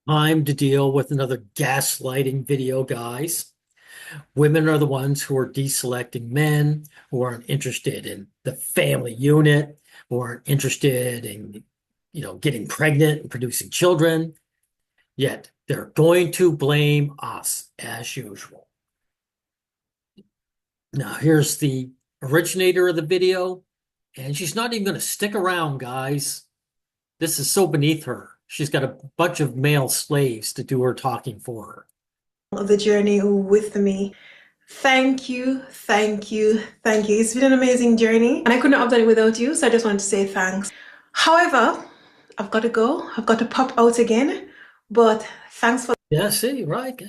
Time to deal with another gaslighting video, guys. Women are the ones who are deselecting men, who aren't interested in the family unit, who aren't interested in, getting pregnant and producing children. Yet they're going to blame us as usual. Now, here's the originator of the video, and she's not even going to stick around, guys. This is so beneath her. She's got a bunch of male slaves to do her talking for her. Of the journey with me. Thank you, thank you, thank you. It's been an amazing journey and I couldn't have done it without you, so I just wanted to say thanks. However, I've got to go. I've got to pop out again, but thanks for. Yeah, see, right.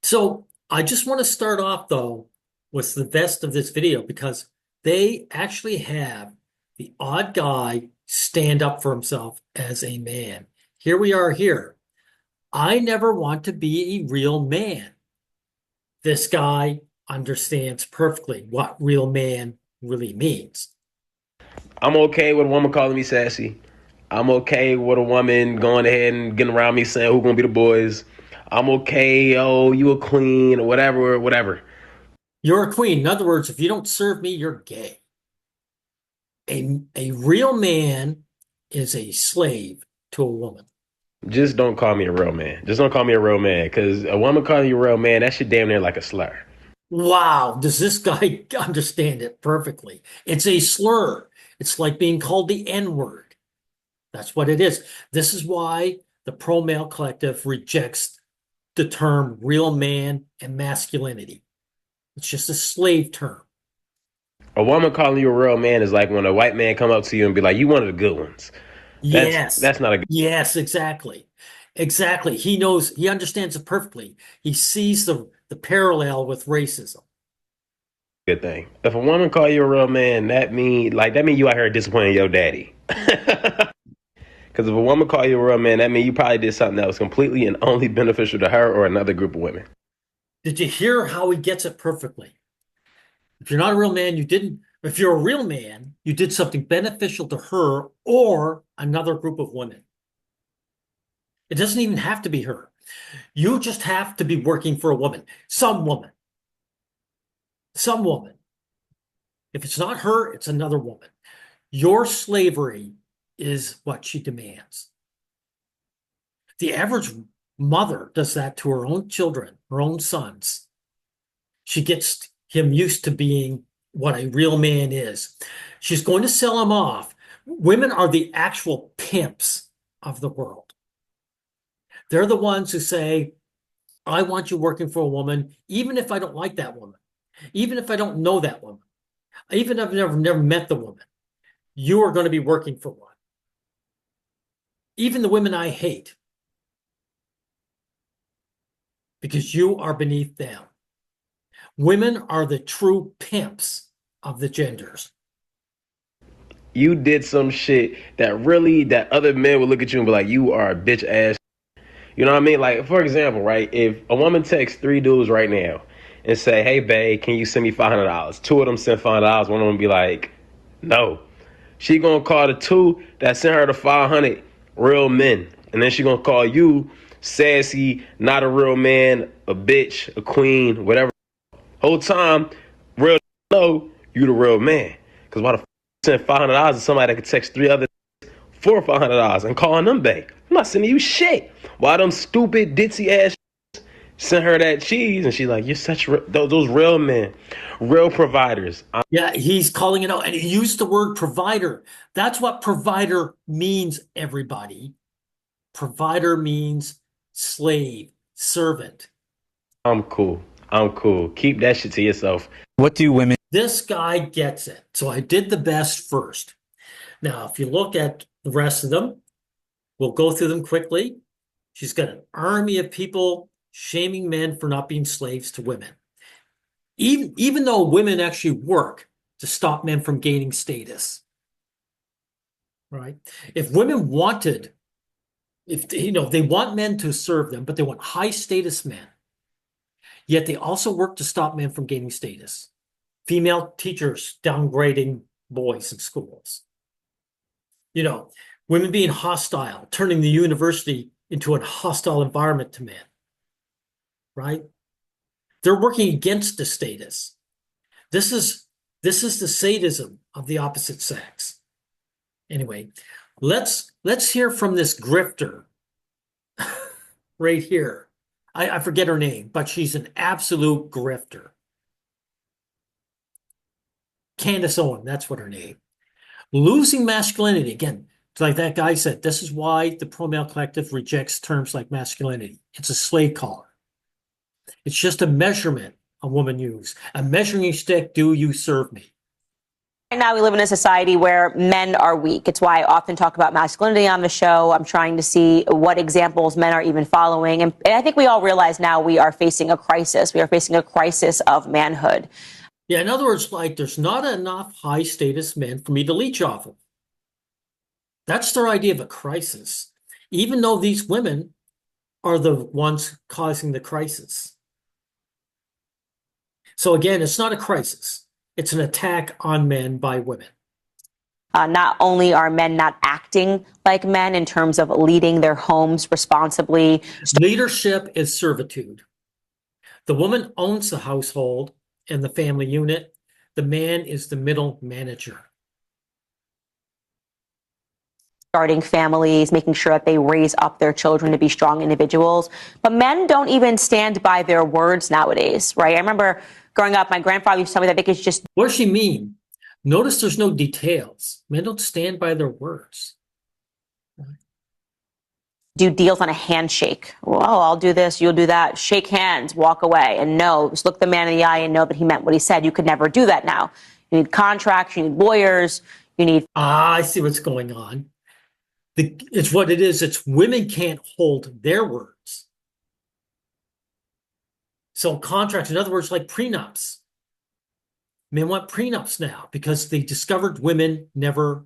So I just want to start off though with the best of this video because they actually have the odd guy stand up for himself as a man. Here we are here. I never want to be a real man. This guy understands perfectly what real man really means. I'm okay with a woman calling me sassy. I'm okay with a woman going ahead and getting around me saying who's gonna be the boys. I'm okay, oh, you a queen or whatever, whatever. You're a queen. In other words, if you don't serve me, you're gay. A real man is a slave to a woman. Just don't call me a real man. Just don't call me a real man, because a woman calling you a real man, that shit damn near like a slur. Wow, does this guy understand it perfectly? It's a slur. It's like being called the N-word. That's what it is. This is why the pro-male collective rejects the term real man and masculinity. It's just a slave term. A woman calling you a real man is like when a white man come up to you and be like, "You one of the good ones." That's Yes. that's not a Yes, exactly. Exactly. He knows, he understands it perfectly. He sees the parallel with racism. good thing. If a woman call you a real man, that mean you out here disappointing your daddy. Because if a woman call you a real man, that means you probably did something that was completely and only beneficial to her or another group of women. Did you hear how he gets it perfectly? If you're not a real man, you didn't. If you're a real man, you did something beneficial to her or another group of women. It doesn't even have to be her. You just have to be working for a woman, some woman, some woman. If it's not her, it's another woman. Your slavery is what she demands. The average mother does that to her own children, her own sons. She gets him used to being what a real man is. She's going to sell him off. Women are the actual pimps of the world. They're the ones who say, I want you working for a woman, even if I don't like that woman, even if I don't know that woman, even if I've never met the woman, you are going to be working for one. Even the women I hate, because you are beneath them. Women are the true pimps of the genders. You did some shit that other men would look at you and be like, you are a bitch ass. You know what I mean? Like, for example, right? If a woman texts three dudes right now and say, hey, babe, can you send me $500? Two of them send $500. One of them be like, no. She gonna call the two that sent her the 500 real men. And then she gonna call you sassy, not a real man, a bitch, a queen, whatever. Whole time, real know you the real man. Because why the send $500 to somebody that could text three other for $500 and calling them back? I'm not sending you shit. Why them stupid ditzy ass sent her that cheese and she's like, you're such those real men, real providers. Yeah, he's calling it out. And he used the word provider. That's what provider means, everybody. Provider means slave, servant. I'm cool. I'm cool. Keep that shit to yourself. What do women? This guy gets it. So I did the best first. Now, if you look at the rest of them, we'll go through them quickly. She's got an army of people shaming men for not being slaves to women. Even though women actually work to stop men from gaining status, right? If women wanted, if they want men to serve them, but they want high status men, yet they also work to stop men from gaining status. Female teachers downgrading boys in schools. Women being hostile, turning the university into a hostile environment to men, right? They're working against the status. This is the sadism of the opposite sex. Anyway, let's hear from this grifter right here. I forget her name, but she's an absolute grifter. Candace Owen, that's what her name. Losing masculinity. Again, like that guy said, this is why the pro-male collective rejects terms like masculinity. It's a slave collar. It's just a measurement a woman uses. A measuring stick, do you serve me? Right now we live in a society where men are weak. It's why I often talk about masculinity on the show. I'm trying to see what examples men are even following. And I think we all realize now we are facing a crisis. We are facing a crisis of manhood. Yeah, in other words, like there's not enough high status men for me to leech off of. That's their idea of a crisis, even though these women are the ones causing the crisis. So again, it's not a crisis. It's an attack on men by women. Not only are men not acting like men in terms of leading their homes responsibly. Leadership is servitude. The woman owns the household and the family unit. The man is the middle manager. Starting families, making sure that they raise up their children to be strong individuals. But men don't even stand by their words nowadays, right? I remember growing up, my grandfather used to tell me that they could just... What does she mean? Notice there's no details. Men don't stand by their words. Do deals on a handshake. Well, I'll do this, you'll do that. Shake hands, walk away. And no, just look the man in the eye and know that he meant what he said. You could never do that now. You need contracts, you need lawyers, you need... I see what's going on. It's what it is. It's women can't hold their words. So contracts, in other words, like prenups. Men want prenups now because they discovered women never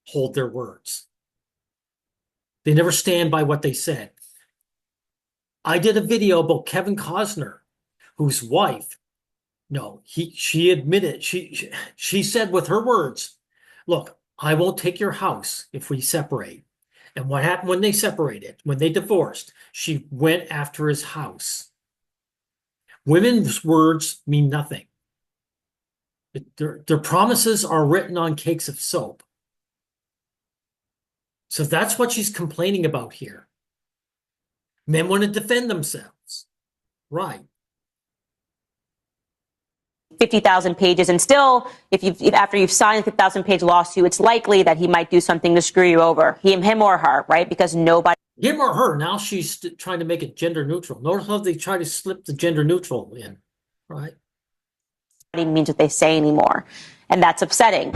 hold their words. They never stand by what they said. I did a video about Kevin Costner, whose wife, she admitted, she said with her words, look, I won't take your house if we separate. And what happened when they separated, when they divorced? She went after his house. Women's words mean nothing. Their promises are written on cakes of soap. So that's what she's complaining about here. Men want to defend themselves. Right. 50,000 pages, and still, after you've signed a 50,000-page lawsuit, it's likely that he might do something to screw you over, him or her, right? Because nobody... Him or her. Now she's trying to make it gender neutral. Notice how they try to slip the gender neutral in, right? means what they say anymore, and that's upsetting.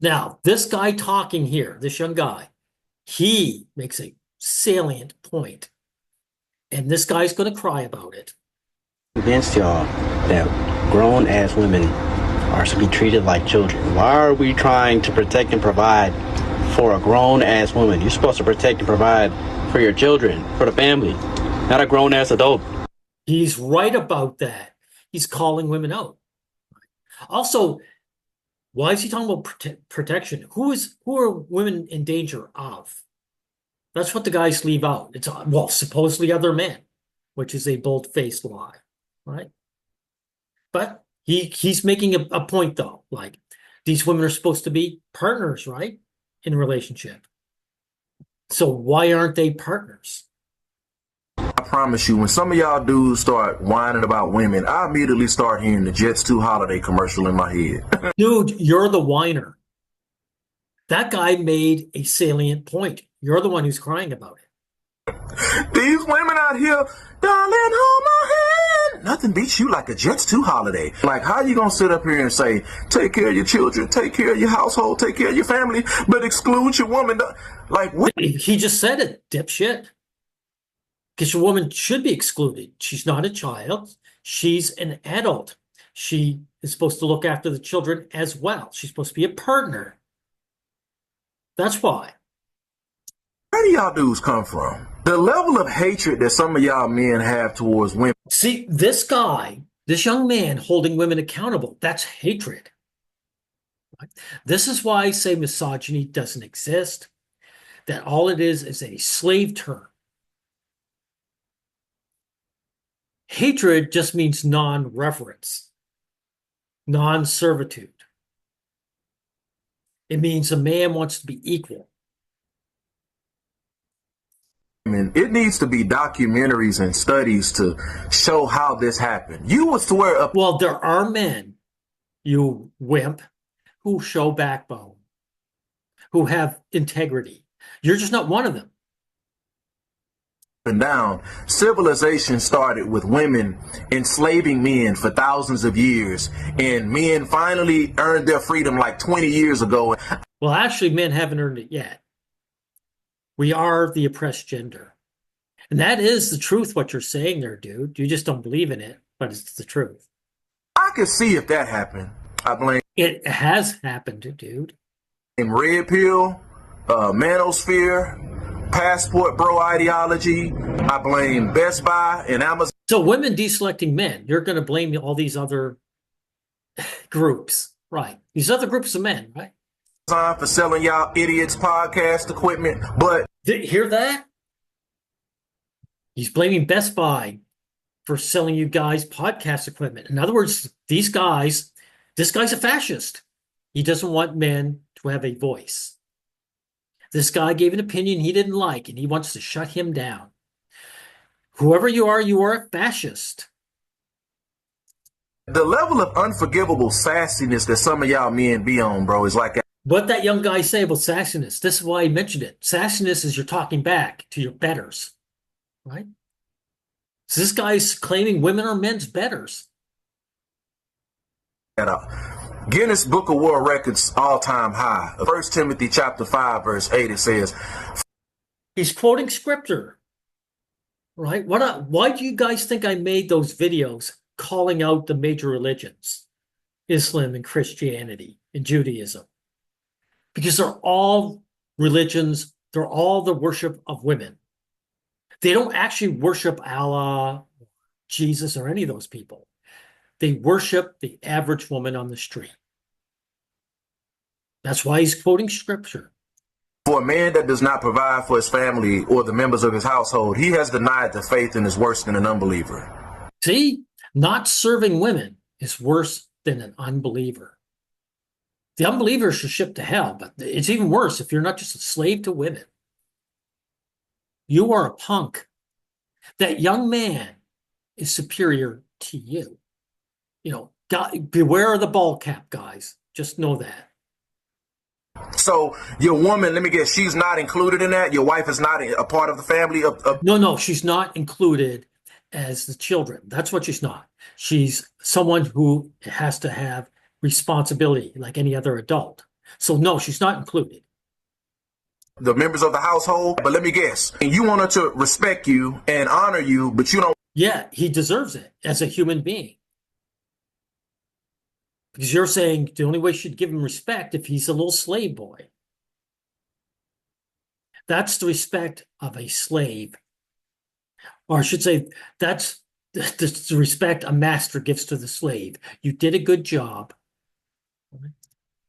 Now, this guy talking here, this young guy, he makes a salient point, and this guy's going to cry about it. Convinced y'all that grown-ass women are to be treated like children. Why are we trying to protect and provide for a grown-ass woman? You're supposed to protect and provide for your children, for the family, not a grown-ass adult. He's right about that. He's calling women out. Also, why is he talking about protection? Who are women in danger of? That's what the guys leave out. It's, well, supposedly other men, which is a bold-faced lie, right? But he's making a point, though. Like, these women are supposed to be partners, right? In a relationship. So why aren't they partners? I promise you, when some of y'all dudes start whining about women, I immediately start hearing the Jets 2 holiday commercial in my head. Dude, you're the whiner. That guy made a salient point. You're the one who's crying about it. These women out here, darling, hold my hand. Nothing beats you like a Jets 2 holiday. Like, how you gonna sit up here and say, take care of your children, take care of your household, take care of your family, but exclude your woman? Like, what? He just said it, dipshit. Because your woman should be excluded. She's not a child. She's an adult. She is supposed to look after the children as well. She's supposed to be a partner. That's why. Where do y'all dudes come from? The level of hatred that some of y'all men have towards women. See, this guy, this young man holding women accountable, that's hatred. This is why I say misogyny doesn't exist. that all it is a slave term. Hatred just means non-reverence, non-servitude. It means a man wants to be equal. I mean, it needs to be documentaries and studies to show how this happened. You would swear up. Well, there are men, you wimp, who show backbone, who have integrity. You're just not one of them. And down, civilization started with women enslaving men for thousands of years, and men finally earned their freedom like 20 years ago. Well, actually, men haven't earned it yet. We are the oppressed gender. And that is the truth, what you're saying there, dude. You just don't believe in it, but it's the truth. I could see if that happened. I blame It has happened, dude. Red Pill, Manosphere, Passport Bro ideology. I blame Best Buy and Amazon. So women deselecting men, you're going to blame all these other groups, right? These other groups of men, right? For selling y'all idiots podcast equipment, but Hear that? He's blaming Best Buy for selling you guys podcast equipment. In other words, this guy's a fascist. He doesn't want men to have a voice. This guy gave an opinion he didn't like, and he wants to shut him down. Whoever you are a fascist. the level of unforgivable sassiness that some of y'all men be on, bro, is like. What that young guy say about sassiness, this is why he mentioned it. Sassiness is you're talking back to your betters, right? So this guy's claiming women are men's betters. Guinness Book of World Records all-time high. 1 Timothy chapter 5, verse 8, it says. He's quoting scripture, right? Why do you guys think I made those videos calling out the major religions, Islam and Christianity and Judaism? Because they're all religions, they're all the worship of women. They don't actually worship Allah, Jesus, or any of those people. They worship the average woman on the street. That's why he's quoting scripture. For a man that does not provide for his family or the members of his household, he has denied the faith and is worse than an unbeliever. See, not serving women is worse than an unbeliever. The unbeliever should ship to hell, but it's even worse if you're not just a slave to women. You are a punk. That young man is superior to you. You know, beware of the ball cap, guys. Just know that. So your woman, let me guess, she's not included in that? Your wife is not a part of the family of... No, she's not included as the children. That's what she's not. She's someone who has to have responsibility like any other adult. So no, she's not included. The members of the household, but let me guess, you want her to respect you and honor you, but you don't. Yeah, he deserves it as a human being. Because you're saying the only way she'd give him respect if he's a little slave boy. That's the respect of a slave. Or I should say, that's the respect a master gives to the slave. You did a good job.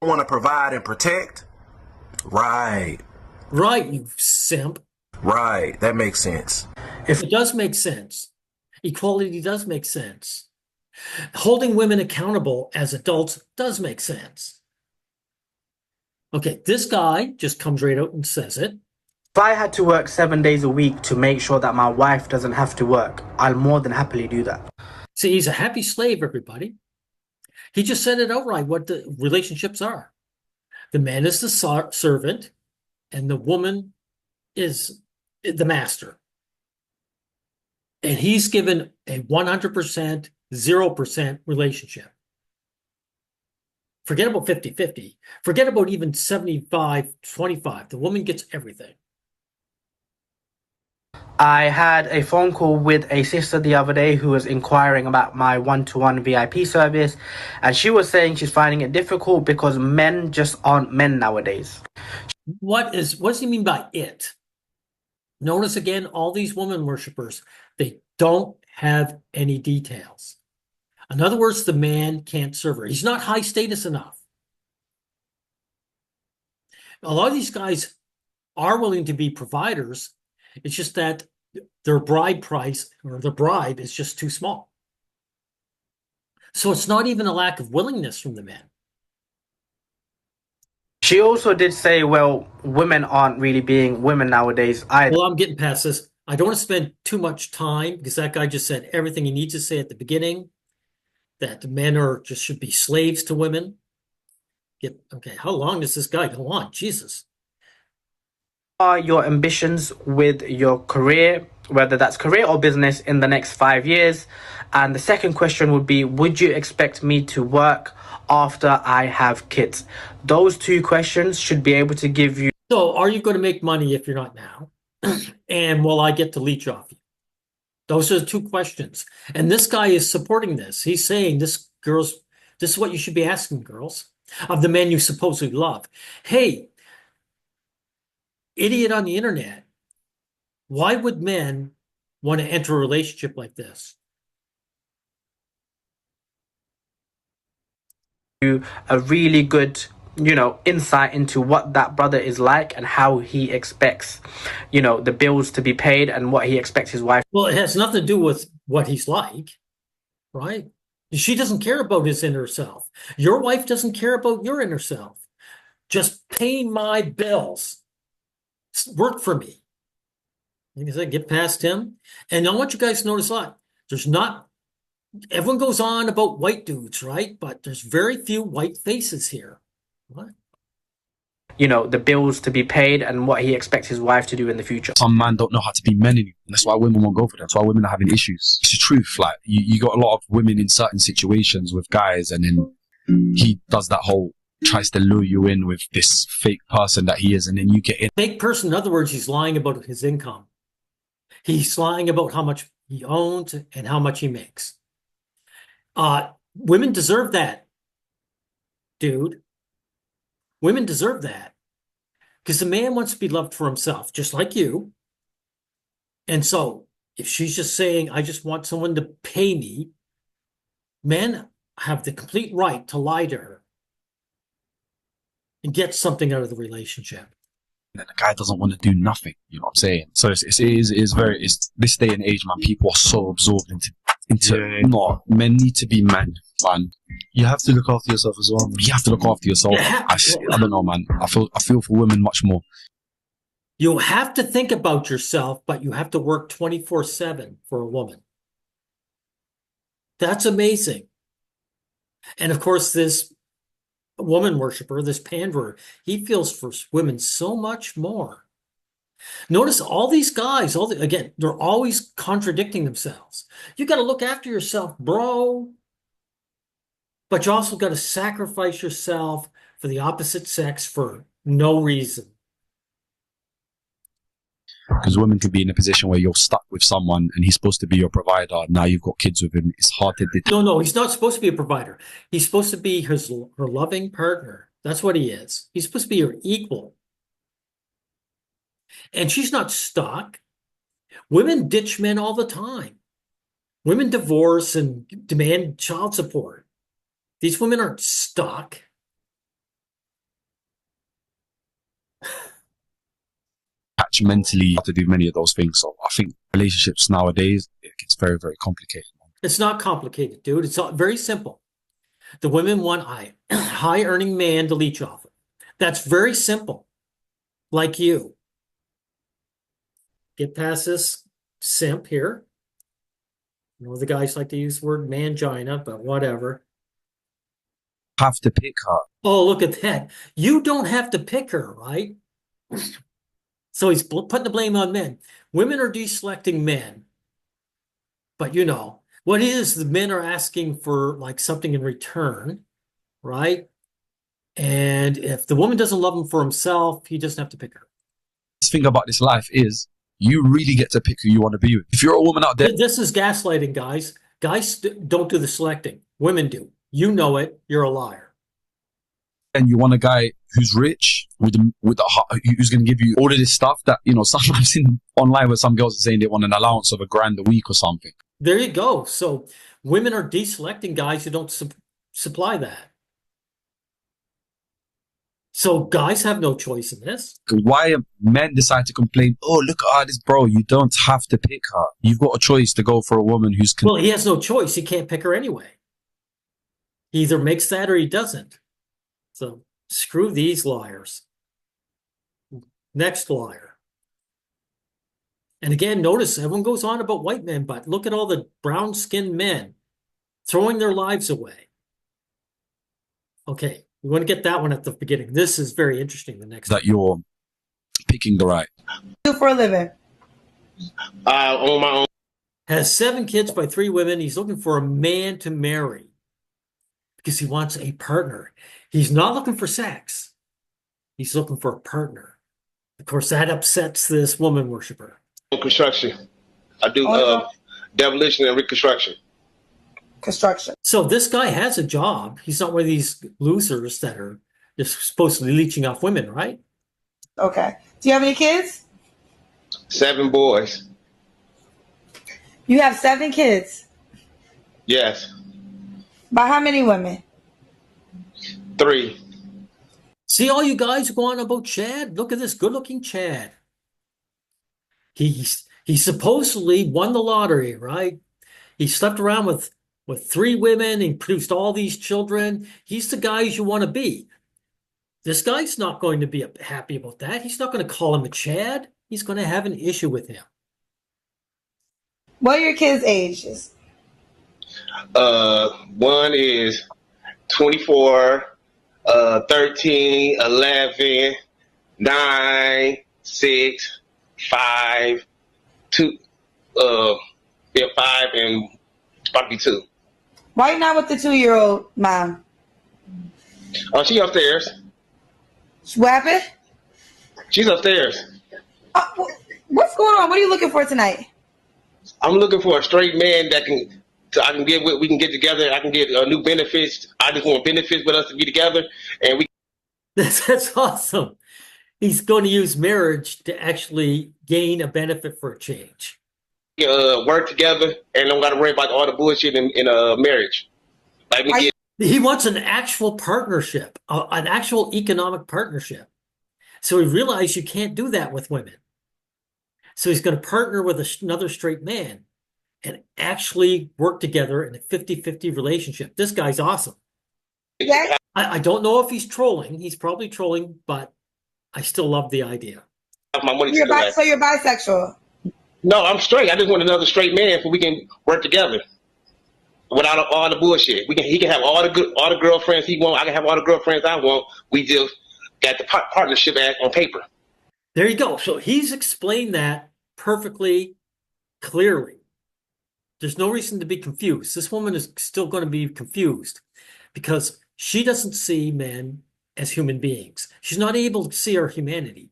Want to provide and protect? Right. Right, you simp. Right, that makes sense. It does make sense. Equality does make sense. Holding women accountable as adults does make sense. Okay, this guy just comes right out and says it. If I had to work 7 days a week to make sure that my wife doesn't have to work, I'll more than happily do that. See, he's a happy slave, everybody. He just said it outright what the relationships are. The man is the servant, and the woman is the master. And he's given a 100%, 0% relationship. Forget about 50-50. Forget about even 75-25. The woman gets everything. I had a phone call with a sister the other day who was inquiring about my one-to-one VIP service, and she was saying she's finding it difficult because men just aren't men nowadays. What does he mean by it? Notice again, all these woman worshipers, they don't have any details. In other words, the man can't serve her. He's not high status enough. A lot of these guys are willing to be providers. It's just that their bride price or the bribe is just too small. So it's not even a lack of willingness from the men. She also did say, well, women aren't really being women nowadays either. Well, I'm getting past this. I don't want to spend too much time because that guy just said everything he needs to say at the beginning, that the men are just should be slaves to women. Okay, how long does this guy go on? Jesus. Are your ambitions with your career, whether that's career or business, in the next 5 years? And the second question would be, would you expect me to work after I have kids? Those two questions should be able to give you. So are you going to make money if you're not now? And will I get to leech off you? Those are the two questions. And this guy is supporting this. He's saying this is what you should be asking, girls, of the men you supposedly love. Hey, idiot on the internet, why would men want to enter a relationship like this? A really good, insight into what that brother is like and how he expects, the bills to be paid and what he expects his wife. Well, it has nothing to do with what he's like, right? She doesn't care about his inner self. Your wife doesn't care about your inner self. Just pay my bills. Work for me. Like I said, get past him. And I want you guys to notice a lot. Everyone goes on about white dudes, right? But there's very few white faces here. What? The bills to be paid and what he expects his wife to do in the future. Some men don't know how to be men anymore. That's why women won't go for that. That's why women are having issues. It's the truth. Like, you got a lot of women in certain situations with guys, and then he does that whole, tries to lure you in with this fake person that he is, and then you get in. Fake person, in other words, he's lying about his income. He's lying about how much he owns and how much he makes. Women deserve that, dude. Women deserve that. Because the man wants to be loved for himself, just like you. And so if she's just saying, I just want someone to pay me, men have the complete right to lie to her and get something out of the relationship. And the guy doesn't want to do nothing. You know what I'm saying? So it's this day and age, man. People are so absorbed into men need to be men. You have to look after yourself as well. You have to look after yourself. I don't know, man. I feel for women much more. You have to think about yourself, but you have to work 24/7 for a woman. That's amazing. And of course, this woman worshiper, this panderer, he feels for women so much more. Notice all these guys, again, they're always contradicting themselves. You got to look after yourself, bro. But you also got to sacrifice yourself for the opposite sex for no reason. Because women can be in a position where you're stuck with someone and he's supposed to be your provider. Now you've got kids with him. It's hard to detect. No, he's not supposed to be a provider. He's supposed to be her loving partner. That's what he is. He's supposed to be her equal. And she's not stuck. Women ditch men all the time. Women divorce and demand child support. These women aren't stuck. Catch mentally how to do many of those things. So I think relationships nowadays, it gets very, very complicated. It's not complicated, dude. It's very simple. The women want a high-earning man to leech off of. That's very simple. Like you. Get past this simp here. You know, the guys like to use the word mangina, but whatever. Have to pick her. Oh, look at that. You don't have to pick her, right? So he's putting the blame on men. Women are deselecting men. But what is the men are asking for like something in return, right? And if the woman doesn't love him for himself, he doesn't have to pick her. The thing about this life is you really get to pick who you want to be with. If you're a woman out there. This is gaslighting, guys. Guys don't do the selecting. Women do. You know it. You're a liar. And you want a guy who's rich who's going to give you all of this stuff that, sometimes I've seen online where some girls are saying they want an allowance of $1,000 a week or something. There you go. So women are deselecting guys who don't supply that. So guys have no choice in this. Why men decide to complain? Oh, look at this, bro. You don't have to pick her. You've got a choice to go for a woman who's. Well, he has no choice. He can't pick her anyway. He either makes that or he doesn't. So screw these liars. Next liar. And again, notice everyone goes on about white men, but look at all the brown-skinned men throwing their lives away. Okay, we want to get that one at the beginning. This is very interesting. The next that you're picking the right. Do for a living. On my own. Has 7 kids by 3 women. He's looking for a man to marry because he wants a partner. He's not looking for sex. He's looking for a partner. Of course, that upsets this woman worshiper. Construction. I do demolition and reconstruction. Construction. So this guy has a job. He's not one of these losers that are just supposedly leeching off women, right? Okay. Do you have any kids? 7 boys. You have 7 kids. Yes. By how many women? 3. See all you guys go on about Chad? Look at this good-looking Chad. He supposedly won the lottery, right? He slept around with 3 women and produced all these children. He's the guy you want to be. This guy's not going to be happy about that. He's not going to call him a Chad. He's going to have an issue with him. What are your kids' ages? One is 24, 13, 11, 9, 6, 5, 2, 5, and probably 2. Why you not with the 2-year-old mom? Oh, she upstairs. What happened? She's upstairs. What's going on? What are you looking for tonight? I'm looking for a straight man that we can get together. I can get new benefits. I just want benefits with us to be together, and we. That's awesome. He's going to use marriage to actually gain a benefit for a change. Work together and don't got to worry about all the bullshit in a marriage. He wants an actual partnership, an actual economic partnership. So he realized you can't do that with women. So he's going to partner with another straight man and actually work together in a 50-50 relationship. This guy's awesome. Yeah. I don't know if he's trolling. He's probably trolling, but I still love the idea. My money So you're bisexual? No, I'm straight. I just want another straight man so we can work together without all the bullshit. He can have all the girlfriends he wants. I can have all the girlfriends I want. We just got the partnership on paper. There you go. So he's explained that perfectly clearly. There's no reason to be confused. This woman is still going to be confused because she doesn't see men as human beings. She's not able to see our humanity.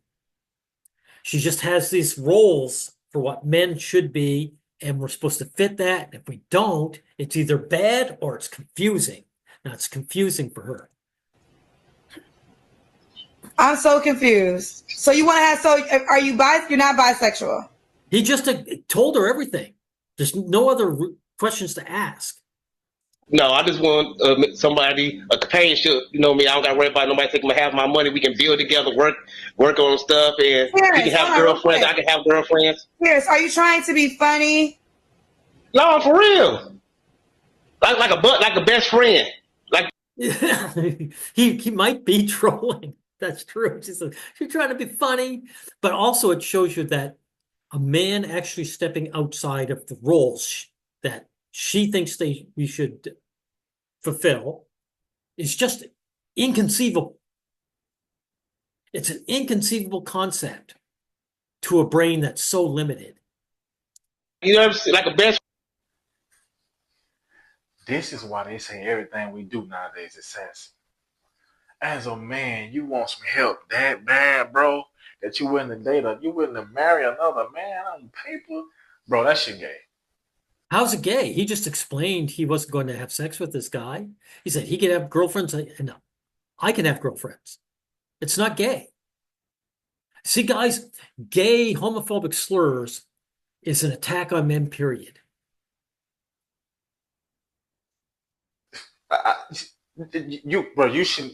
She just has these roles for what men should be, and we're supposed to fit that. And if we don't, it's either bad or it's confusing. Now, it's confusing for her. I'm so confused. So you want to have, are you you're not bisexual? He just told her everything. There's no other questions to ask. No, I just want a companionship. You know me, I don't got to worry about nobody taking half my money. We can build together, work on stuff, and we can have girlfriends. I can have girlfriends. Yes, are you trying to be funny? No, for real. Like a best friend. Like he might be trolling. That's true. She's trying to be funny, but also it shows you that a man actually stepping outside of the roles that she thinks we should fulfill is just inconceivable. It's an inconceivable concept to a brain that's so limited. You know, like a best. This is why they say everything we do nowadays is sense. As a man, you want some help that bad, bro, that you wouldn't marry another man on paper, bro. That shit gay. How's it gay? He just explained he wasn't going to have sex with this guy. He said he could have girlfriends and I can have girlfriends. It's not gay. See, guys, gay homophobic slurs is an attack on men, period. You should.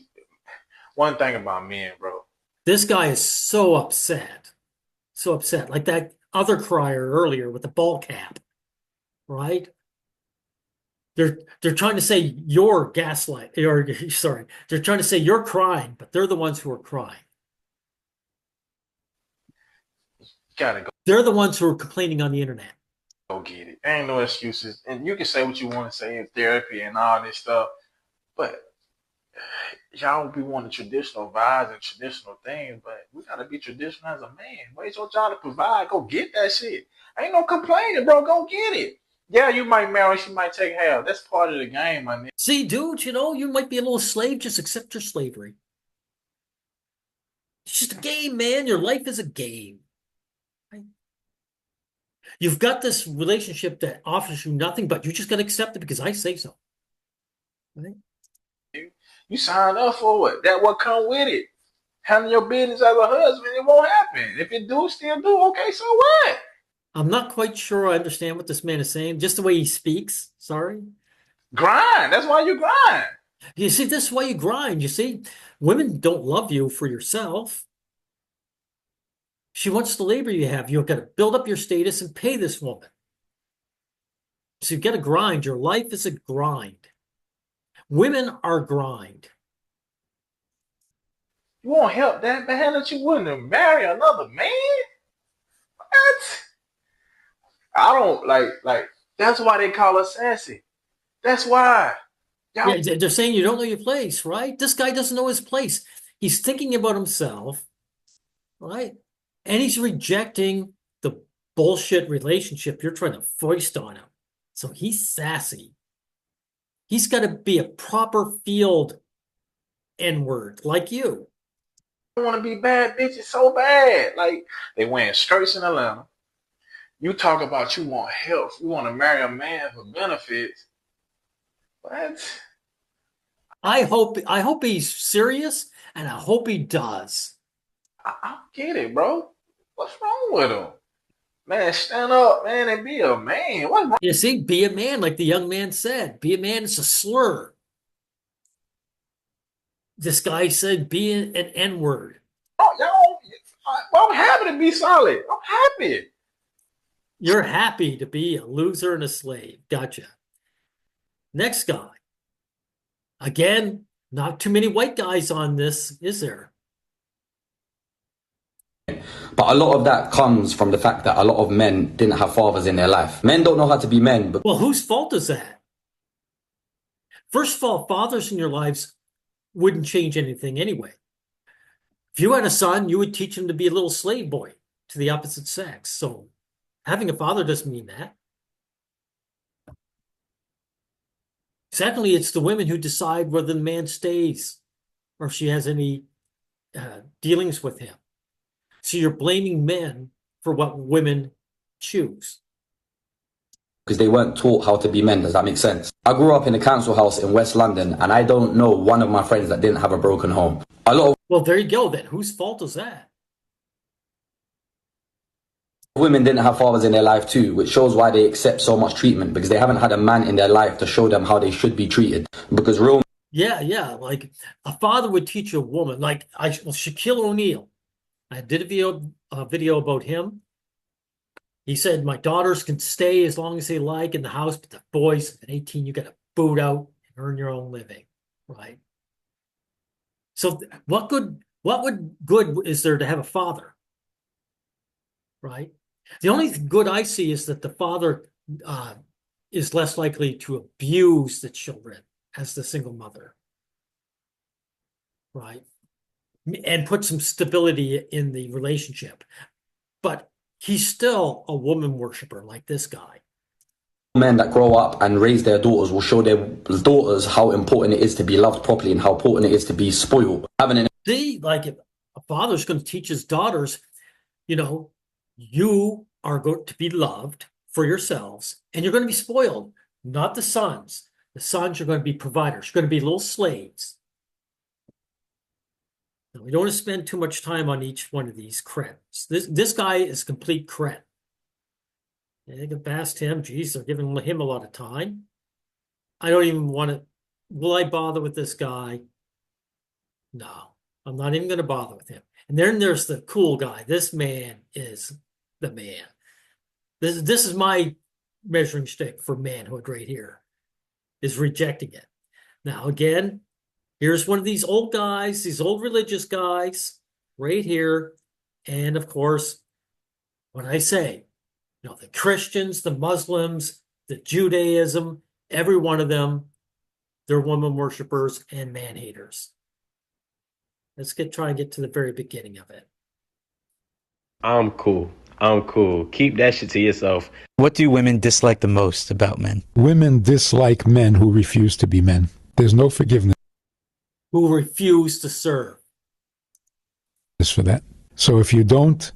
one thing about men, bro. This guy is so upset. So upset. Like that other crier earlier with the ball cap, right? They're trying to say you're gaslight, or sorry, they're trying to say you're crying, but they're the ones who are crying. Gotta They're the ones who are complaining on the internet. go get it. Ain't no excuses. And you can say what you want to say in therapy and all this stuff, but y'all be wanting traditional vibes and traditional things, but we gotta be traditional as a man. Wait your job to provide. Go get that shit. Ain't no complaining, bro. Go get it. Yeah, you might marry, she might take half. That's part of the game, my nigga. See, dude, you might be a little slave, just accept your slavery. It's just a game, man. Your life is a game. Right? You've got this relationship that offers you nothing, but you just got to accept it because I say so. Right? You signed up for it. That what come with it. Handle your business as a husband, it won't happen. If it do, still do. Okay, so what? I'm not quite sure I understand what this man is saying, just the way he speaks. Sorry. Grind. That's why you grind. You see, this is why you grind. You see, women don't love you for yourself. She wants the labor you have. You've got to build up your status and pay this woman. So you got to grind. Your life is a grind. Women are grind. You won't help that man that you wouldn't marry another man? What? I don't like that's why they call us sassy. That's why. Yeah, they're saying you don't know your place, right? This guy doesn't know his place. He's thinking about himself, right? And he's rejecting the bullshit relationship you're trying to foist on him. So he's sassy. He's got to be a proper field N-word like you. I want to be bad bitches so bad. Like, they wearing skirts in Atlanta. You talk about you want help. You want to marry a man for benefits. What? I hope he's serious, and I hope he does. I don't get it, bro. What's wrong with him? Man, stand up, man, and be a man. What's wrong? You see, be a man, like the young man said. Be a man is a slur. This guy said be an N-word. Oh, I'm happy to be solid. I'm happy. You're happy to be a loser and a slave. Gotcha. Next guy. Again, not too many white guys on this, is there? But a lot of that comes from the fact that a lot of men didn't have fathers in their life. Men don't know how to be men. Well, whose fault is that? First of all, fathers in your lives wouldn't change anything anyway. If you had a son, you would teach him to be a little slave boy to the opposite sex. So having a father doesn't mean that. Secondly, it's the women who decide whether the man stays or if she has any dealings with him. So you're blaming men for what women choose. Because they weren't taught how to be men. Does that make sense? I grew up in a council house in West London, and I don't know one of my friends that didn't have a broken home. Well, there you go then. Whose fault is that? Women didn't have fathers in their life too, which shows why they accept so much treatment, because they haven't had a man in their life to show them how they should be treated. Because real... Yeah. Like a father would teach a woman, like Shaquille O'Neal. I did a video about him. He said, my daughters can stay as long as they like in the house, but the boys at 18, you got to boot out and earn your own living, right? So what good is there to have a father, right? The only good I see is that the father is less likely to abuse the children as the single mother, right? And put some stability in the relationship. But he's still a woman worshiper like this guy. Men that grow up and raise their daughters will show their daughters how important it is to be loved properly and how important it is to be spoiled. See, like if a father's going to teach his daughters, you are going to be loved for yourselves and you're going to be spoiled, not the sons. The sons are going to be providers. You're going to be little slaves. Now, we don't want to spend too much time on each one of these creds. This guy is complete cred. They get past him. Geez, they're giving him a lot of time. I don't even want to. Will I bother with this guy? No. I'm not even going to bother with him. And then there's the cool guy. This man is the man. This is my measuring stick for manhood right here, is rejecting it. Now, again, here's one of these old guys, these old religious guys right here. And of course, when I say, the Christians, the Muslims, the Judaism, every one of them, they're woman worshipers and man haters. Let's try and get to the very beginning of it. I'm cool. Keep that shit to yourself. What do women dislike the most about men? Women dislike men who refuse to be men. There's no forgiveness. Who refuse to serve. For that. So if you don't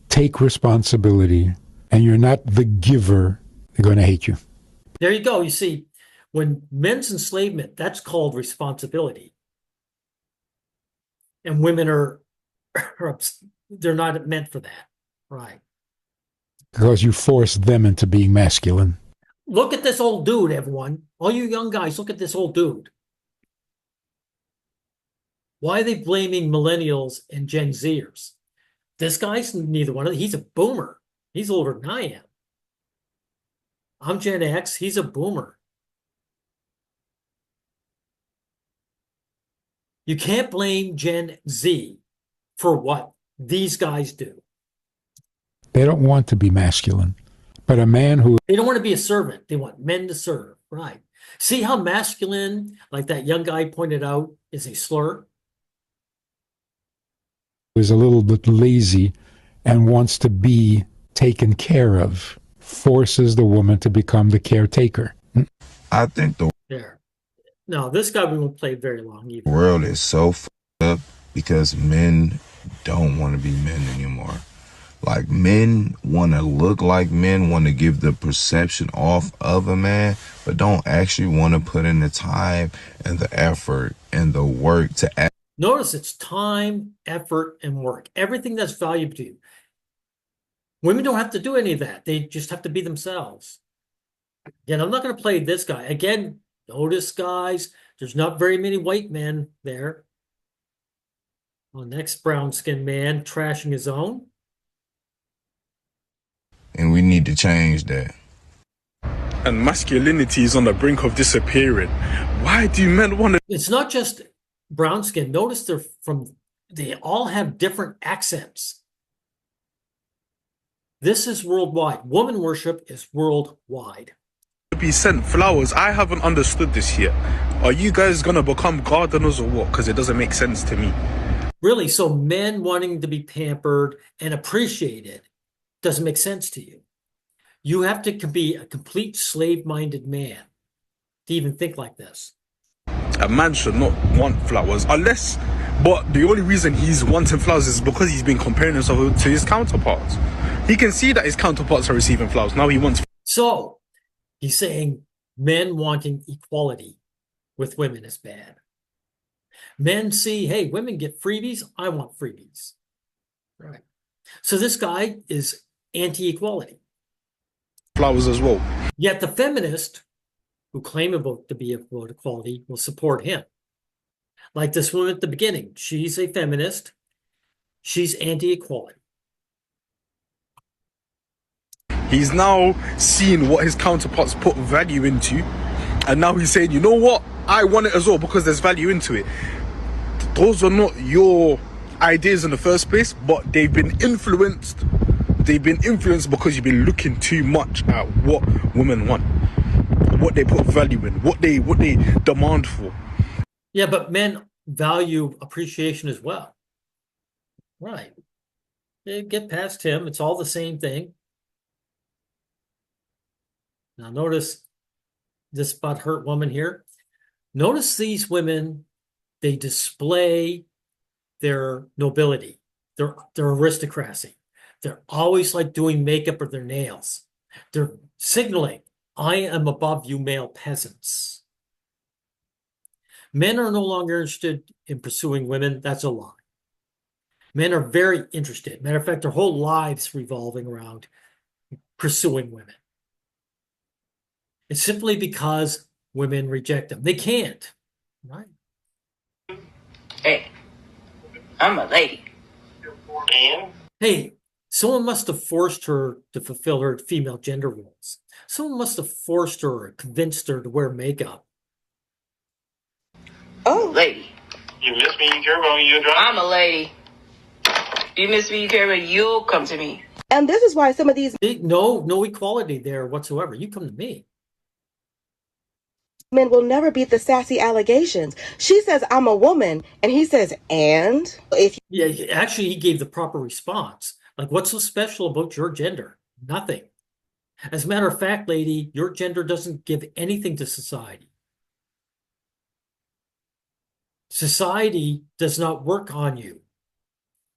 take responsibility and you're not the giver, they're going to hate you. There you go. You see, when men's enslavement, that's called responsibility. And women they're not meant for that. Right. Because you force them into being masculine. Look at this old dude, everyone. All you young guys, look at this old dude. Why are they blaming millennials and Gen Zers? This guy's neither one of them. He's a boomer. He's older than I am. I'm Gen X. He's a boomer. You can't blame Gen Z for what these guys do. They don't want to be masculine. But a man who... They don't want to be a servant. They want men to serve. Right. See how masculine, like that young guy pointed out, is a slur? Is a little bit lazy and wants to be taken care of, forces the woman to become the caretaker. I think the There. No, this guy we won't play very long either. world is so fucked up because men don't want to be men anymore. Like, men want to look like men, want to give the perception off of a man, but don't actually want to put in the time and the effort and the work to act. Notice it's time, effort, and work. Everything that's valuable to you. Women don't have to do any of that. They just have to be themselves. Again, I'm not going to play this guy. Again, notice, guys, there's not very many white men there. Well, next brown-skinned man trashing his own. And we need to change that. And masculinity is on the brink of disappearing. Why do men want to... It's not just brown skin. Notice they all have different accents. This is worldwide. Woman worship is worldwide. be sent flowers? I haven't understood this yet. Are you guys going to become gardeners or what? Because it doesn't make sense to me. Really? So men wanting to be pampered and appreciated doesn't make sense to you. You have to be a complete slave-minded man to even think like this. A man should not want flowers unless, but the only reason he's wanting flowers is because he's been comparing himself to his counterparts. He can see that his counterparts are receiving flowers. Now he wants. So he's saying men wanting equality with women is bad. Men see, hey, women get freebies. I want freebies. Right. So this guy is anti-equality. Flowers as well. Yet the feminist who claim to be about equality will support him. Like this woman at the beginning. She's a feminist. She's anti-equality. He's now seeing what his counterparts put value into. And now he's saying, you know what? I want it as well because there's value into it. Those are not your ideas in the first place, but they've been influenced. They've been influenced because you've been looking too much at what women want, what they put value in, what they demand for. Yeah, but men value appreciation as well. Right. They get past him. It's all the same thing. Now notice this butthurt woman here. Notice these women, they display their nobility, their aristocracy. They're always like doing makeup or their nails. They're signaling, I am above you male peasants. Men are no longer interested in pursuing women. That's a lie. Men are very interested. Matter of fact, their whole lives revolving around pursuing women. It's simply because women reject them. They can't, right? Hey, I'm a lady. Hey, someone must have forced her to fulfill her female gender roles. Someone must have forced her or convinced her to wear makeup. Oh, lady. You miss me, you care about me, you drive. I'm a lady. You miss me, you care about you'll come to me. And this is why some of these No equality there whatsoever. You come to me. men will never beat the sassy allegations. She says, I'm a woman. And he says, and? Yeah, actually, he gave the proper response. Like, what's so special about your gender? Nothing. As a matter of fact, lady, your gender doesn't give anything to society. Society does not work on you.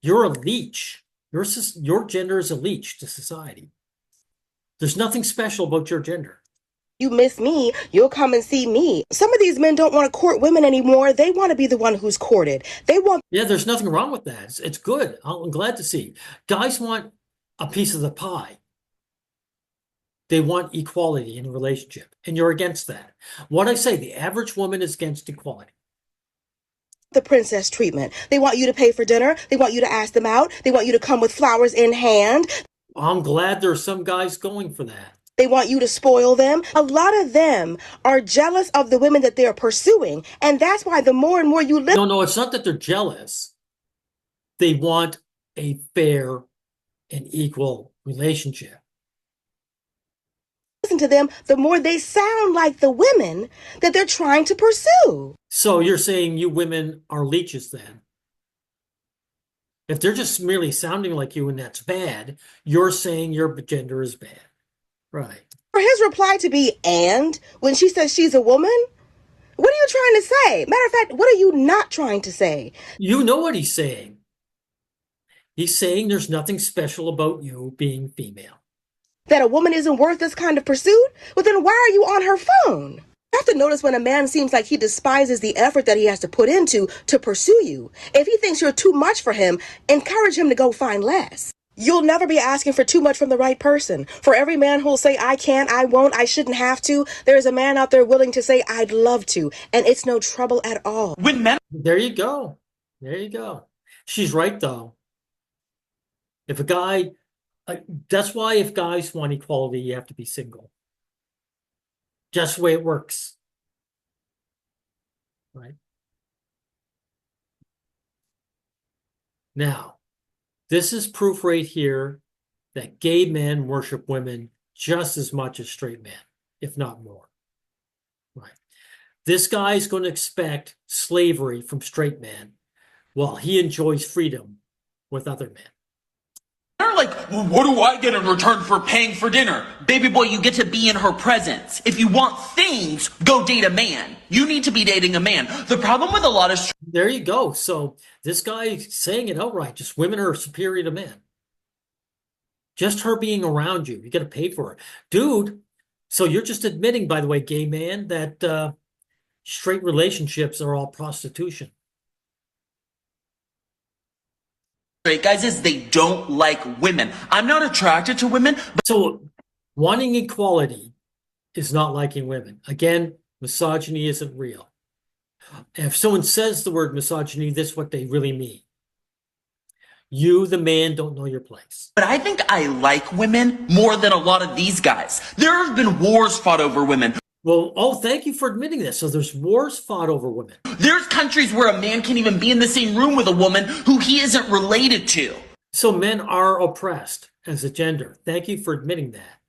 You're a leech. Your gender is a leech to society. There's nothing special about your gender. You miss me, you'll come and see me. Some of these men don't want to court women anymore. They want to be the one who's courted. Yeah, there's nothing wrong with that. It's good. I'm glad to see. Guys want a piece of the pie. They want equality in a relationship, and you're against that. What I say, the average woman is against equality. The princess treatment. They want you to pay for dinner. They want you to ask them out. They want you to come with flowers in hand. I'm glad there are some guys going for that. They want you to spoil them. A lot of them are jealous of the women that they're pursuing. And that's why the more and more you live. No, it's not that they're jealous. They want a fair and equal relationship. Listen to them, the more they sound like the women that they're trying to pursue. So you're saying you women are leeches then? If they're just merely sounding like you and that's bad, you're saying your gender is bad. Right. For his reply to be, and, when she says she's a woman, what are you trying to say? Matter of fact, what are you not trying to say? You know what he's saying. He's saying there's nothing special about you being female. That a woman isn't worth this kind of pursuit? Well, then why are you on her phone? You have to notice when a man seems like he despises the effort that he has to put into to pursue you. If he thinks you're too much for him, encourage him to go find less. You'll never be asking for too much from the right person. For every man who'll say, I can't, I won't, I shouldn't have to, there's a man out there willing to say, I'd love to. And it's no trouble at all. There you go. There you go. She's right, though. If a guy... that's why if guys want equality, you have to be single. Just the way it works. Right? Now, this is proof right here that gay men worship women just as much as straight men, if not more. Right? This guy is going to expect slavery from straight men while he enjoys freedom with other men. They're like, well, what do I get in return for paying for dinner? Baby boy, you get to be in her presence. If you want things, go date a man. You need to be dating a man. The problem with a lot of... There you go. So this guy is saying it outright. Just women are superior to men. Just her being around you. You got to pay for her. Dude, so you're just admitting, by the way, gay man, that straight relationships are all prostitution. Straight guys is they don't like women. I'm not attracted to women. So wanting equality is not liking women. Again, misogyny isn't real. If someone says the word misogyny, this is what they really mean. You, the man, don't know your place. But I think I like women more than a lot of these guys. There have been wars fought over women. Well, thank you for admitting this. So there's wars fought over women. There's countries where a man can't even be in the same room with a woman who he isn't related to. So men are oppressed as a gender. Thank you for admitting that.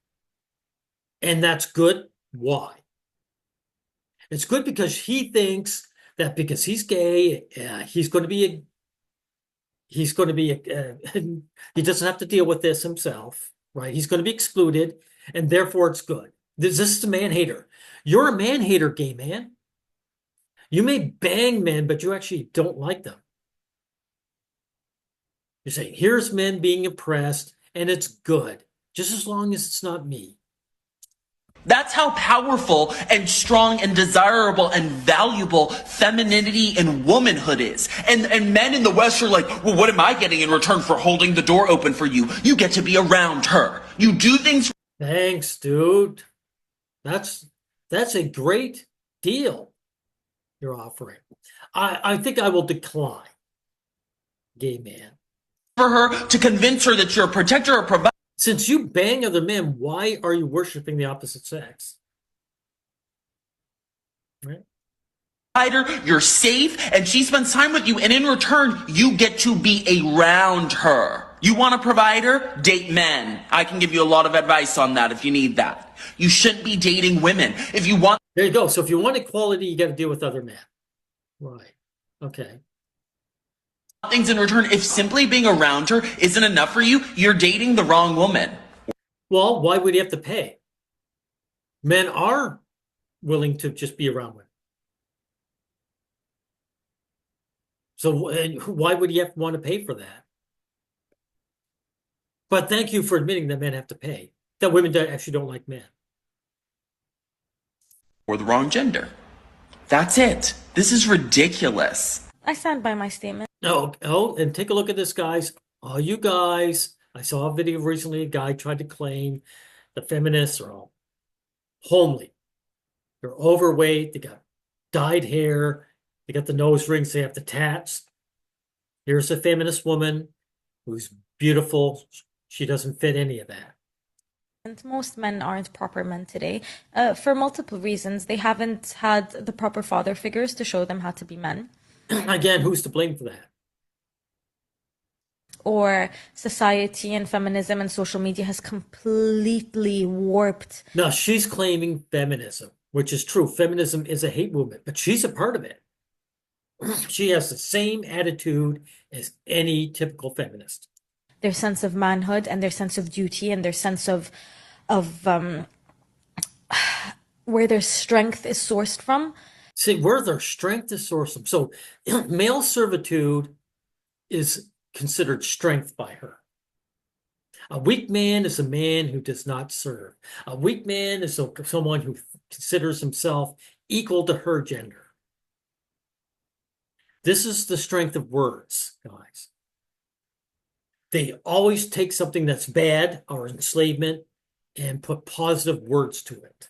And that's good. Why? It's good because he thinks that because he's gay, he doesn't have to deal with this himself, right? He's going to be excluded, and therefore it's good. This is a man-hater. You're a man-hater, gay man. You may bang men, but you actually don't like them. You're saying, here's men being oppressed, and it's good, just as long as it's not me. That's how powerful and strong and desirable and valuable femininity and womanhood is. And men in the West are like, well, what am I getting in return for holding the door open for you? You get to be around her. You do things. Thanks, dude. That's a great deal you're offering. I think I will decline. gay man. For her to convince her that you're a protector or provider. Since you bang other men, why are you worshiping the opposite sex? Right? You're safe, and she spends time with you, and in return, you get to be around her. You want a provider? Date men. I can give you a lot of advice on that if you need that. You shouldn't be dating women. If you want... There you go. So if you want equality, you got to deal with other men. Right. Okay. Things in return, if simply being around her isn't enough for you, you're dating the wrong woman. Well, why would he have to pay? Men are willing to just be around women. So why would he have to want to pay for that? But thank you for admitting that men have to pay. That women actually don't like men. Or the wrong gender. That's it. This is ridiculous. I stand by my statement. Oh, and take a look at this, guys. All you guys, I saw a video recently, a guy tried to claim the feminists are all homely. They're overweight, they got dyed hair, they got the nose rings, they have the tats. Here's a feminist woman who's beautiful. She doesn't fit any of that. And most men aren't proper men today for multiple reasons. They haven't had the proper father figures to show them how to be men. Again, who's to blame for that? Or society and feminism and social media has completely warped. No, she's claiming feminism, which is true. Feminism is a hate movement, but she's a part of it. She has the same attitude as any typical feminist. Their sense of manhood and their sense of duty and their sense of where their strength is sourced from. See, where their strength is sourced from. So male servitude is considered strength by her. A weak man is a man who does not serve. A weak man is someone who considers himself equal to her gender. This is the strength of words, guys. They always take something that's bad or enslavement and put positive words to it.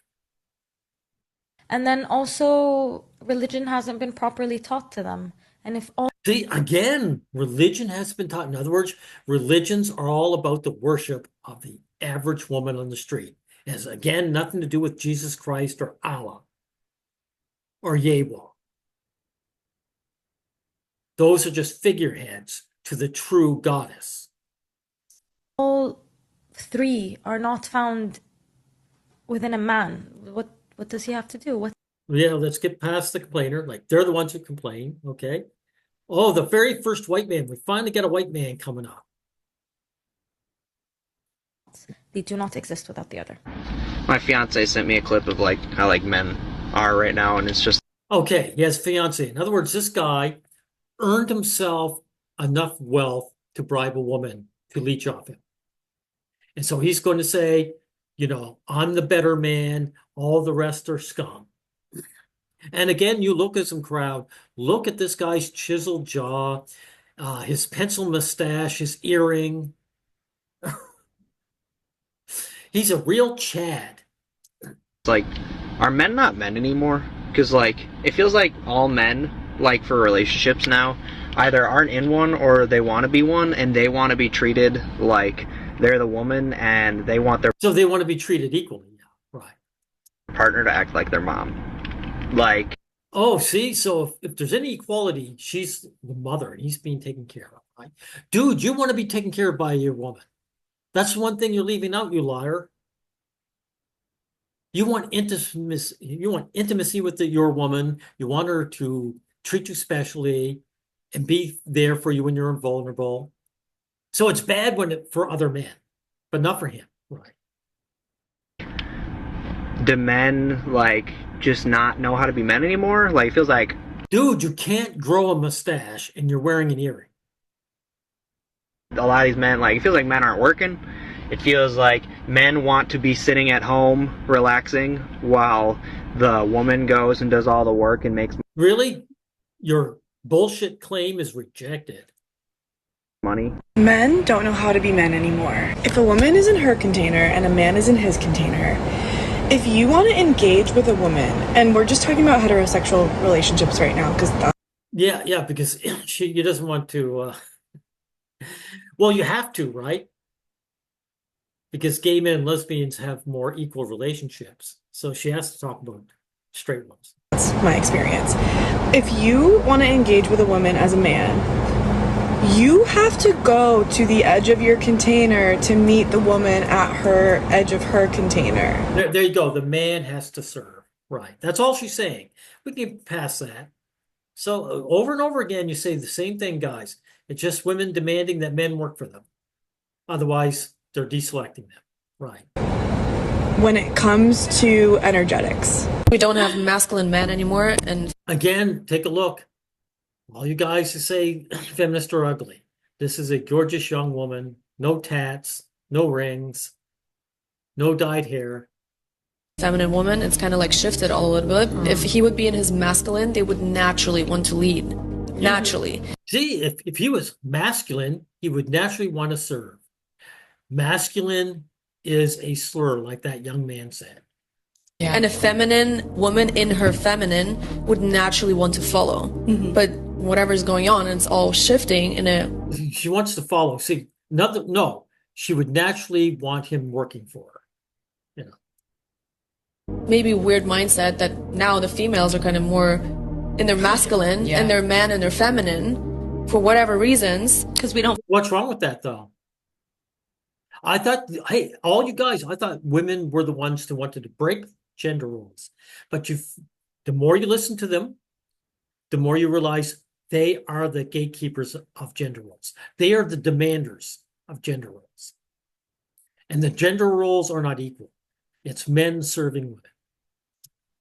And then also, religion hasn't been properly taught to them. And if all... See, again, religion has been taught. In other words, religions are all about the worship of the average woman on the street. It has, again, nothing to do with Jesus Christ or Allah or Yahweh. Those are just figureheads to the true goddess. All three are not found within a man. What does he have to do? Yeah, let's get past the complainer. Like, they're the ones who complain, okay? Oh, the very first white man. We finally got a white man coming up. They do not exist without the other. My fiance sent me a clip of like how like men are right now, and it's just... Okay, he has fiance. In other words, this guy earned himself enough wealth to bribe a woman to leech off him. And so he's going to say, you know, I'm the better man. All the rest are scum. And again, you look at some crowd. Look at this guy's chiseled jaw, his pencil mustache, his earring. He's a real Chad. Like, are men not men anymore? Because, like, it feels like all men, like, for relationships now, either aren't in one or they want to be one, and they want to be treated like they're the woman and they want their... So they want to be treated equally, yeah, right. ...partner to act like their mom. Like... Oh, see? So if there's any equality, she's the mother and he's being taken care of, right? Dude, you want to be taken care of by your woman. That's one thing you're leaving out, you liar. You want intimacy with your woman. You want her to treat you specially and be there for you when you're vulnerable. So it's bad for other men, but not for him, right? Do men, like, just not know how to be men anymore? Like, it feels like... Dude, you can't grow a mustache and you're wearing an earring. A lot of these men, like, it feels like men aren't working. It feels like men want to be sitting at home, relaxing, while the woman goes and does all the work and makes... Really? Your bullshit claim is rejected. Money. Men don't know how to be men anymore. If a woman is in her container and a man is in his container, if you want to engage with a woman, and we're just talking about heterosexual relationships right now, because yeah, because she doesn't want to Well, you have to, right? Because gay men and lesbians have more equal relationships. So she has to talk about straight ones. That's my experience. If you want to engage with a woman as a man, you have to go to the edge of your container to meet the woman at her edge of her container. There you go. The man has to serve. Right. That's all she's saying. We can get past that. So over and over again, you say the same thing, guys. It's just women demanding that men work for them. Otherwise, they're deselecting them. Right. When it comes to energetics, we don't have masculine men anymore. And again, take a look. All you guys who say feminists are ugly. This is a gorgeous young woman. No tats, no rings, no dyed hair. Feminine woman, it's kind of like shifted all a little bit. If he would be in his masculine, they would naturally want to lead. Naturally. See, if he was masculine, he would naturally want to serve. Masculine is a slur, like that young man said. Yeah. And a feminine woman in her feminine would naturally want to follow. But whatever's going on, it's all shifting in a... She wants to follow. See, no, she would naturally want him working for her. You know. Maybe weird mindset that now the females are kind of more in their masculine and their man in their feminine for whatever reasons. Because we don't... What's wrong with that, though? I thought, hey, all you guys, I thought women were the ones who wanted to break gender roles. But the more you listen to them, the more you realize they are the gatekeepers of gender roles. They are the demanders of gender roles. And the gender roles are not equal. It's men serving women.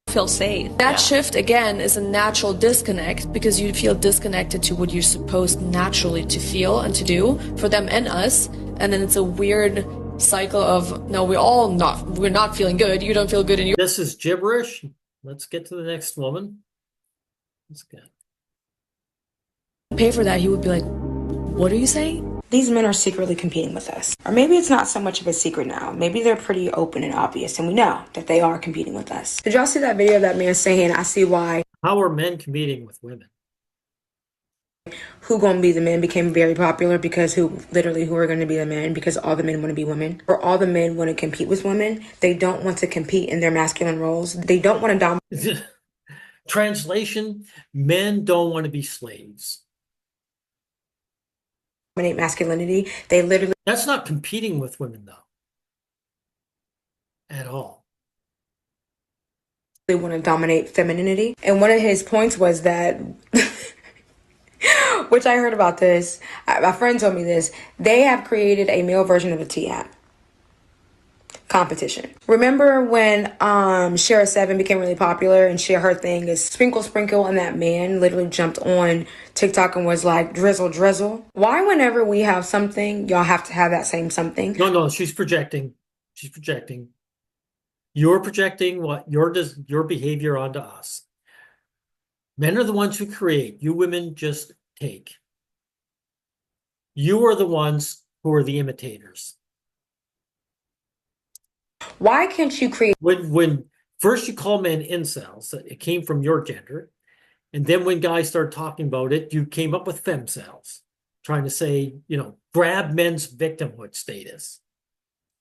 Feel safe. That shift, again, is a natural disconnect because you feel disconnected to what you're supposed naturally to feel and to do for them and us. And then it's a weird cycle of, no, we're not feeling good. You don't feel good in your... This is gibberish. Let's get to the next woman. Let's go. Pay for that, he would be like, what are you saying? These men are secretly competing with us. Or maybe it's not so much of a secret now. Maybe they're pretty open and obvious, and we know that they are competing with us. Did y'all see that video of that man saying, I see why... How are men competing with women? Who Gonna Be the Men became very popular because who are going to be the men, because all the men want to be women. Or all the men want to compete with women. They don't want to compete in their masculine roles. They don't want to dominate. Translation, men don't want to be slaves. Masculinity. They literally... That's not competing with women, though. At all. They want to dominate femininity. And one of his points was that... which I heard about this. My friend told me this. They have created a male version of the T-app competition. Remember when Share 7 became really popular and her thing is sprinkle sprinkle, and that man literally jumped on TikTok and was like drizzle drizzle? Why whenever we have something, y'all have to have that same something? No, she's projecting. She's projecting. You're projecting what your behavior onto us. Men are the ones who create. You women just take. You are the ones who are the imitators. Why can't you create... When first you call men incels, it came from your gender. And then when guys started talking about it, you came up with femcells, trying to say, grab men's victimhood status.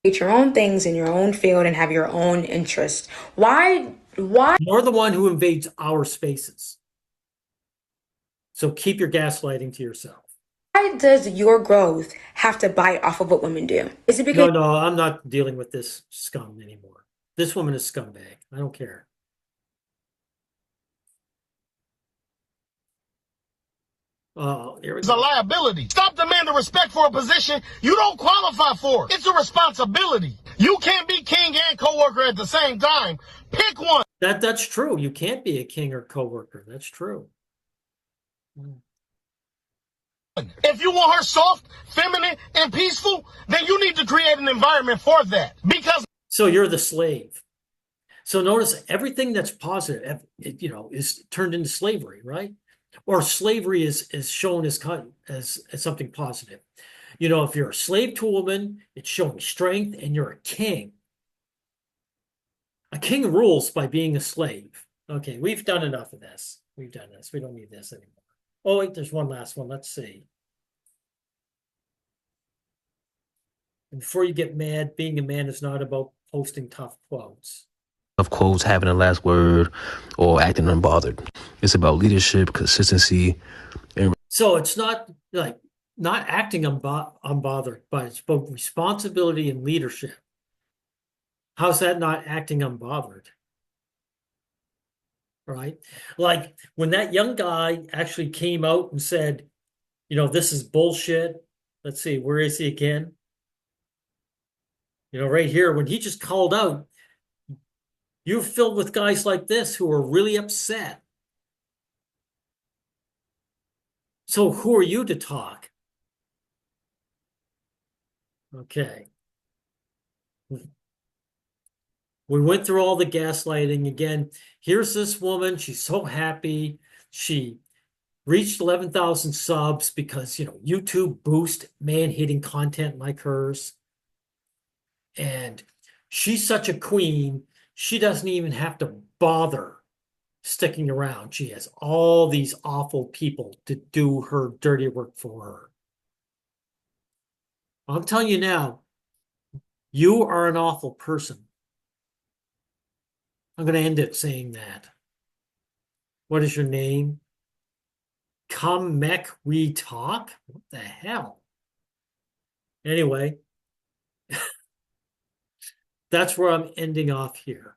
Create your own things in your own field and have your own interest. Why? You're the one who invades our spaces. So keep your gaslighting to yourself. Why does your growth have to bite off of what women do? Is it because... No, I'm not dealing with this scum anymore. This woman is scumbag. I don't care. Here we It's go. a liability. Stop demanding respect for a position you don't qualify for. It's a responsibility. You can't be king and coworker at the same time. Pick one. That's true. You can't be a king or coworker. That's true. If you want her soft, feminine, and peaceful, then you need to create an environment for that. Because... So you're the slave. So notice everything that's positive, is turned into slavery, right? Or slavery is shown as something positive. If you're a slave to a woman, it's showing strength, and you're a king. A king rules by being a slave. Okay, we've done enough of this. We've done this. We don't need this anymore. Oh, wait, there's one last one. Let's see. And before you get mad, being a man is not about posting tough quotes. Of quotes, having the last word, or acting unbothered. It's about leadership, consistency, and so it's not like not acting unbothered, but it's about responsibility and leadership. How's that not acting unbothered? Right? Like when that young guy actually came out and said, this is bullshit. Let's see, where is he again? Right here, when he just called out, you're filled with guys like this who are really upset. So who are you to talk? Okay. We went through all the gaslighting again. Here's this woman. She's so happy. She reached 11,000 subs because, YouTube boost man-hating content like hers. And she's such a queen, she doesn't even have to bother sticking around. She has all these awful people to do her dirty work for her. I'm telling you now, you are an awful person. I'm going to end it saying that. What is your name? Come Mech We Talk? What the hell? Anyway, that's where I'm ending off here.